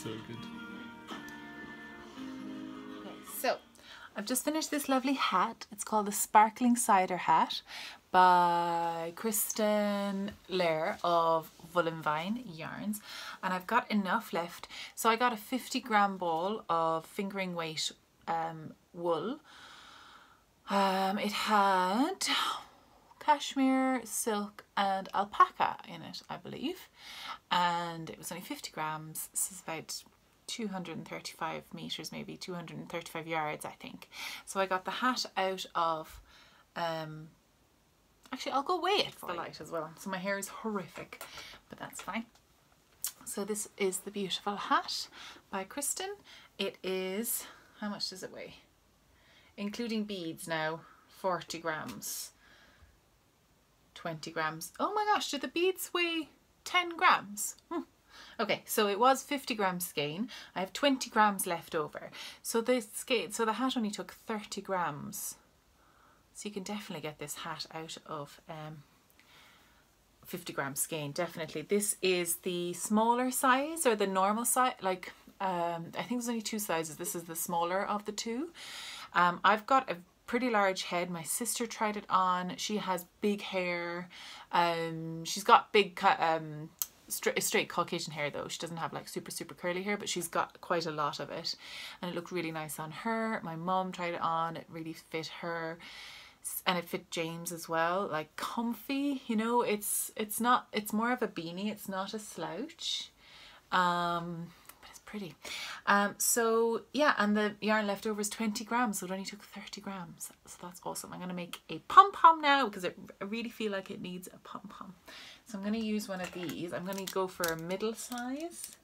So good. Okay, so I've just finished this lovely hat. It's called the Sparkling Cider Hat by Kristen Lair of Vine Yarns, and I've got enough left. So I got a 50-gram ball of fingering weight wool. It had cashmere, silk and alpaca in it, I believe, and it was only 50 grams. This is about 235 meters, maybe 235 yards, I think. So I got the hat out of actually I'll go weigh it for the light as well. So my hair is horrific, but that's fine. So this is the beautiful hat by Kristen. It is, how much does it weigh? Including beads now, 40 grams. 20 grams. Oh my gosh, did the beads weigh 10 grams? Okay, so it was 50 grams skein. I have 20 grams left over. So the hat only took 30 grams. So you can definitely get this hat out of 50 grams skein, definitely. This is the smaller size, or the normal size, like I think there's only two sizes. This is the smaller of the two. I've got a pretty large head. My sister tried it on. She has big hair. She's got big straight Caucasian hair though. She doesn't have like super curly hair, but she's got quite a lot of it, and it looked really nice on her. My mum tried it on. It really fit her, and it fit James as well. Like comfy, you know. It's more of a beanie. It's not a slouch. Pretty. So yeah, and the yarn left over is 20 grams, so it only took 30 grams. So that's awesome. I'm going to make a pom-pom now because I really feel like it needs a pom-pom. So I'm going to use one of these. I'm going to go for a middle size.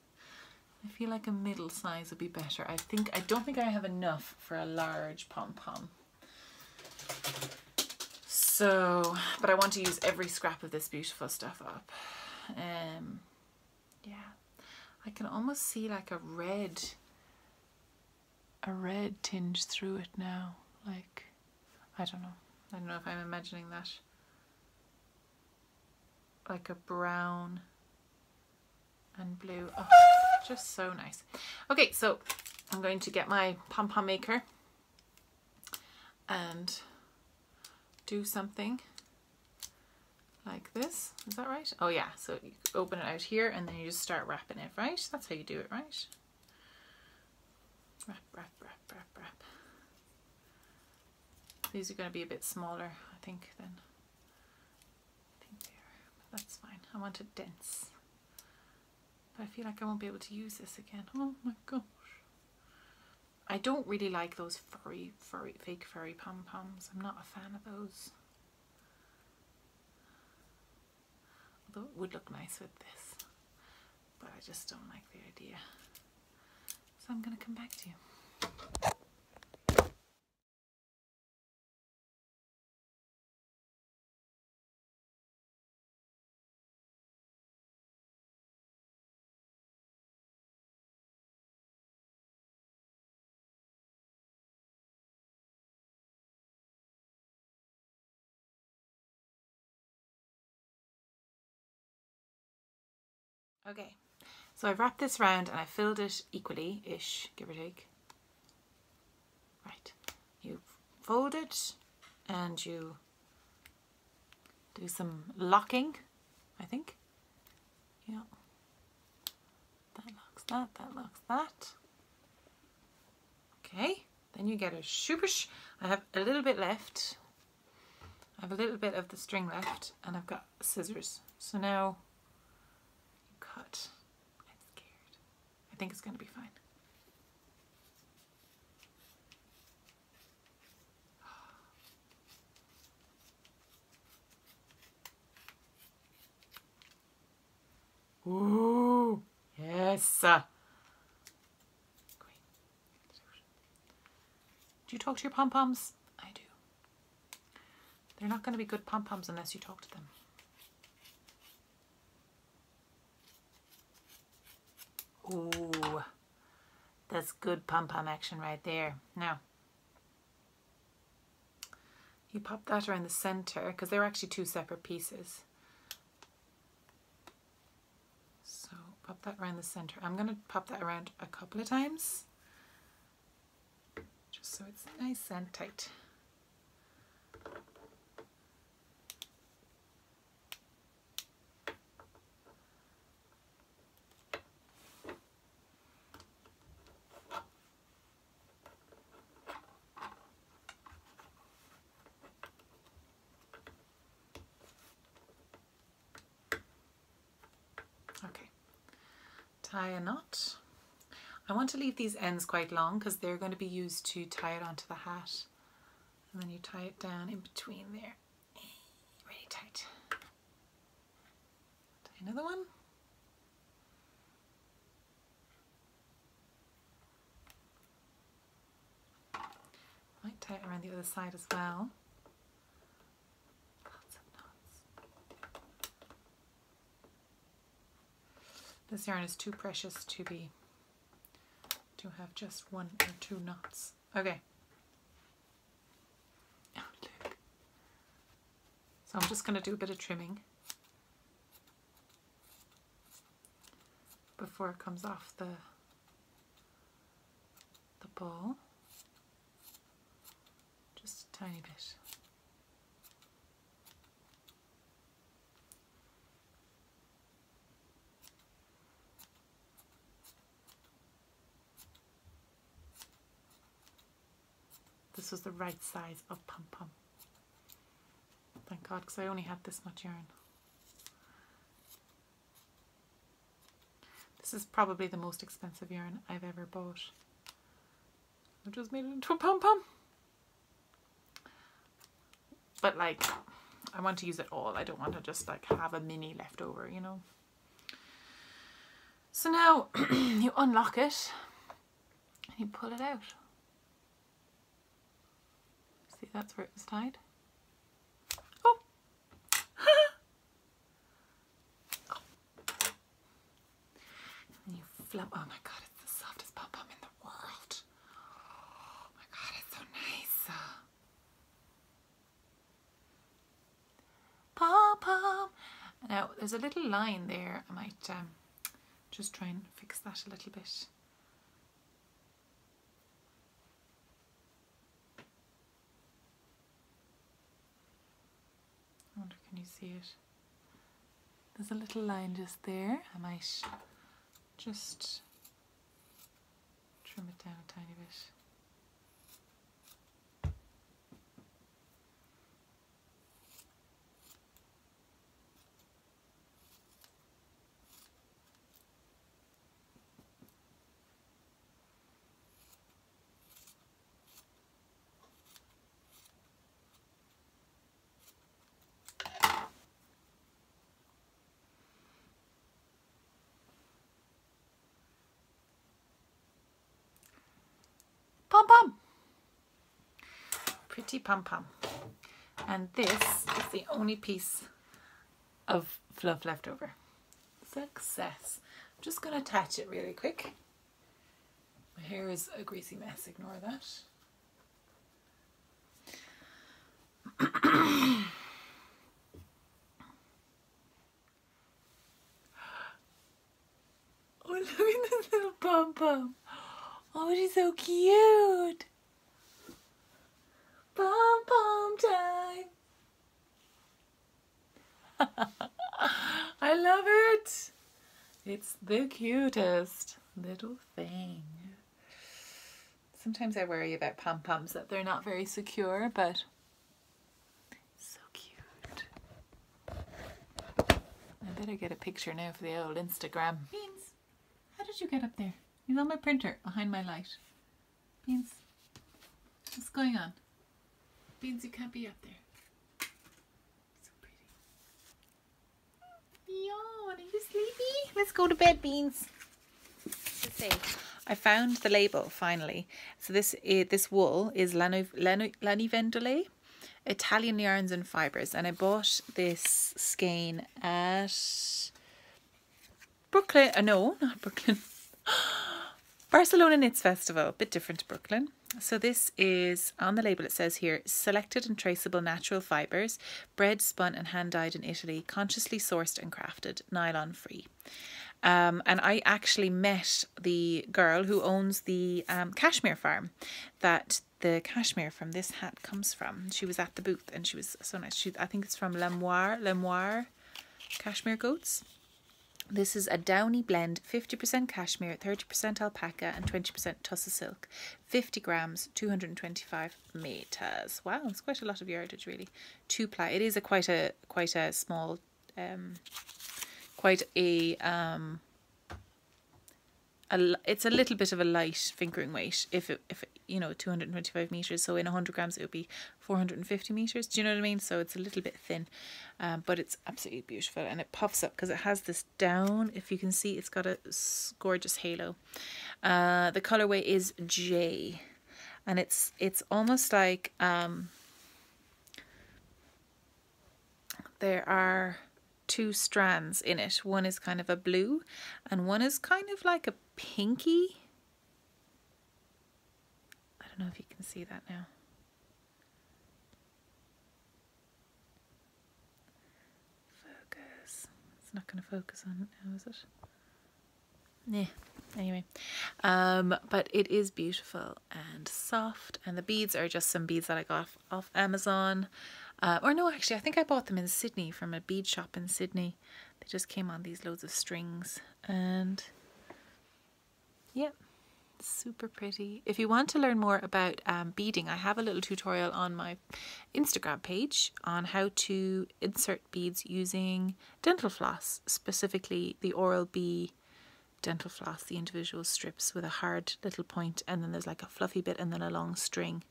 I feel like a middle size would be better. I don't think I have enough for a large pom-pom. So, but I want to use every scrap of this beautiful stuff up. Yeah. I can almost see like a red tinge through it now. Like, I don't know if I'm imagining that. Like a brown and blue. Oh, just so nice. Okay, so I'm going to get my pom-pom maker and do something like this. Is that right? Oh yeah, so you open it out here and then you just start wrapping it, right? That's how you do it, right? Wrap. These are going to be a bit smaller, I think, then. I think they are, but that's fine. I want it dense. But I feel like I won't be able to use this again. Oh my gosh. I don't really like those fake furry pom-poms. I'm not a fan of those. Although it would look nice with this, but I just don't like the idea. So I'm going to come back to you. Okay, so I've wrapped this round and I filled it equally-ish, give or take. Right, you fold it and you do some locking, I think. Yeah, that locks that, that locks that. Okay, then you get a shoopish. I have a little bit left. I have a little bit of the string left and I've got scissors. So now cut. I'm scared. I think it's going to be fine. Ooh, yes. Great. Do you talk to your pom-poms? I do. They're not going to be good pom-poms unless you talk to them. Ooh, that's good pom-pom action right there. Now, you pop that around the center because they're actually two separate pieces. So pop pop that around the center. I'm going to pop that around a couple of times, just so it's nice and tight. Okay, tie a knot. I want to leave these ends quite long because they're going to be used to tie it onto the hat. And then you tie it down in between there. Really tight. Tie another one. Might tie it around the other side as well. Lots of knots. This yarn is too precious to have just 1 or 2 knots. Okay. Oh, look. So I'm just going to do a bit of trimming before it comes off the ball. Just a tiny bit. This was the right size of pom-pom. Thank God, because I only had this much yarn. This is probably the most expensive yarn I've ever bought. I just made it into a pom-pom. But like, I want to use it all. I don't want to just like have a mini left over, you know. So now you unlock it and you pull it out. See, that's where it was tied. Oh! Oh. And you flap. Oh my God, it's the softest pom-pom in the world. Oh my God, it's so nice. Pom-pom. Now, there's a little line there. I might just try and fix that a little bit. I wonder, can you see it? There's a little line just there. I might just trim it down a tiny bit. Pom-pom! Pretty pom-pom. And this is the only piece of fluff left over. Success. I'm just going to attach it really quick. My hair is a greasy mess, ignore that. Oh, look at this little pom-pom. Oh, she's so cute. Pom-pom time. I love it. It's the cutest little thing. Sometimes I worry about pom-poms that they're not very secure, but it's so cute. I better get a picture now for the old Instagram. Beans, how did you get up there? He's on my printer behind my light. Beans, what's going on? Beans, you can't be up there. So pretty. Yawn, are you sleepy? Let's go to bed, Beans. Let's see. I found the label finally. So this wool is Lani Vendole, Italian yarns and fibres, and I bought this skein at Brooklyn. No, not Brooklyn. Barcelona Knits Festival, a bit different to Brooklyn. So this is, on the label it says here, selected and traceable natural fibres, bred, spun and hand dyed in Italy, consciously sourced and crafted, nylon free. And I actually met the girl who owns the cashmere farm that the cashmere from this hat comes from. She was at the booth and she was so nice. I think it's from Lemoire cashmere goats. This is a downy blend, 50% cashmere, 30% alpaca and 20% tussa silk. 50 grams, 225 meters. Wow, it's quite a lot of yardage really. 2-ply. It is quite a small, it's a little bit of a light fingering weight if 225 meters, so in 100 grams it would be 450 meters. Do you know what I mean? So it's a little bit thin, but it's absolutely beautiful, and it puffs up because it has this down. If you can see, it's got a gorgeous halo. The colorway is J, and it's almost like there are 2 strands in it. One is kind of a blue and one is kind of like a pinky. I don't know if you can see that now. Focus. It's not going to focus on it now, is it? Yeah. Anyway, but it is beautiful and soft, and the beads are just some beads that I got off Amazon. Or no, actually, I think I bought them in Sydney from a bead shop in Sydney. They just came on these loads of strings, and yeah, super pretty. If you want to learn more about beading, I have a little tutorial on my Instagram page on how to insert beads using dental floss, specifically the Oral-B dental floss, the individual strips with a hard little point, and then there's like a fluffy bit and then a long string.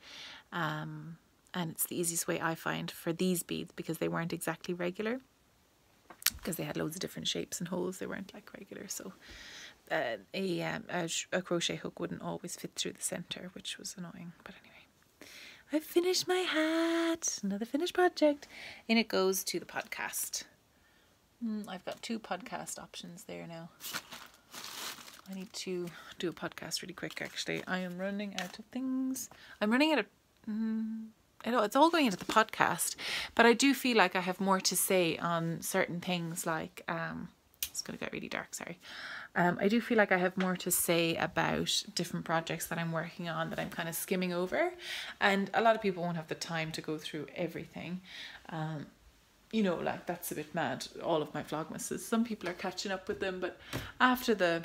And it's the easiest way I find for these beads, because they weren't exactly regular, because they had loads of different shapes and holes. They weren't like regular, so a crochet hook wouldn't always fit through the center, which was annoying. But anyway, I've finished my hat. Another finished project. In it goes to the podcast. I've got 2 podcast options there now. I need to do a podcast really quick, actually. I am running out of things. I'm running out of... I know it's all going into the podcast, but I do feel like I have more to say on certain things, like it's going to get really dark, sorry. I do feel like I have more to say about different projects that I'm working on that I'm kind of skimming over, and a lot of people won't have the time to go through everything. You know, like, that's a bit mad, all of my Vlogmases. Some people are catching up with them, but after the...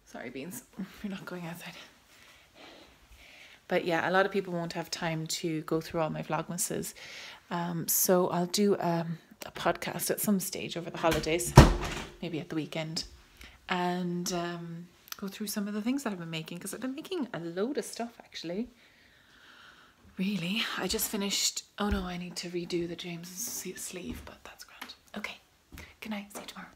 Sorry, Beans, you're not going outside. But yeah, a lot of people won't have time to go through all my Vlogmases. So I'll do a podcast at some stage over the holidays, maybe at the weekend, and go through some of the things that I've been making, because I've been making a load of stuff, actually. Really, I just finished... Oh no, I need to redo the James's sleeve, but that's grand. Okay, good night, see you tomorrow.